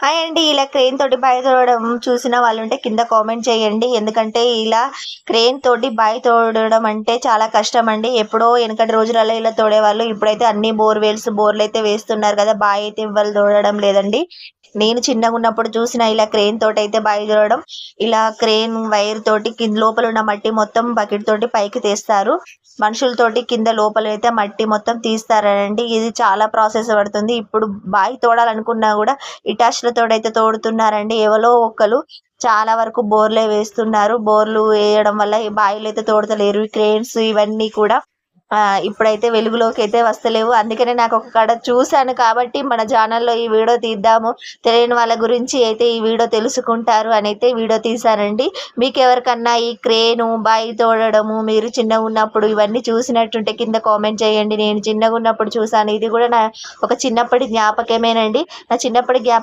Hi అండి. ఇలా crane తోటి బావి తోడడం చూసిన వాళ్ళుంటే కింద కామెంట్ చేయండి. ఎందుకంటే ఇలా క్రేన్ తోటి బావి తోడడం అంటే చాలా కష్టమండి. ఎప్పుడో ఎనకటి రోజులలో ఇలా తోడేవాళ్ళు. ఇప్పుడైతే అన్ని బోర్‌లయితే వేస్తున్నారు కదా! బావి అయితే ఎవ్వరు తోడడం లేదండి. నేను చిన్నగున్నప్పుడు చూసిన ఇలా క్రేన్ తోటయితే బావి తోడడం. ఇలా క్రేన్ వైర్ తోటి లోపల ఉన్న మట్టి మొత్తం బకెట్ తోటి పైకి తీస్తారు. మనుషులతోటి కింద లోపలైతే మట్టి మొత్తం తీస్తారండి. ఇది చాలా ప్రాసెస్ పడుతుంది. ఇప్పుడు బావి తోడాలనుకున్నా గూడా ఇటాచ్‌లతోటైతే తోడుతున్నారండి. ఎవలో ఒకళ్ళు చాలా వరకు బోర్‌లే వేస్తున్నారు. బోర్‌లు వేయడం వల్ల ఈ బావిలైతే తోడతలేరు. ఈ క్రేన్స్ ఇవన్నీ కూడా ఇప్పుడైతే వెలుగులోకైతే వస్తలేవు. అందుకనే నాకొక కాడ చూసాను కాబట్టి మన ఛానల్‌లో ఈ వీడియో తీద్దాము. తెలియని వాళ్ళ గురించి అయితే ఈ వీడియో తెలుసుకుంటారు అనైతే వీడియో తీశానండి. మీకెవరికన్నా ఈ క్రేను, బావి తోడడము మీరు చిన్నగున్నప్పుడు ఇవన్నీ చూసినట్టుంటే కింద కామెంట్ చేయండి. నేను చిన్నగున్నప్పుడు చూసాను. ఇది గూడా నా ఒక చిన్నప్పటి జ్ఞాపకమేనండి. నా చిన్నప్పటి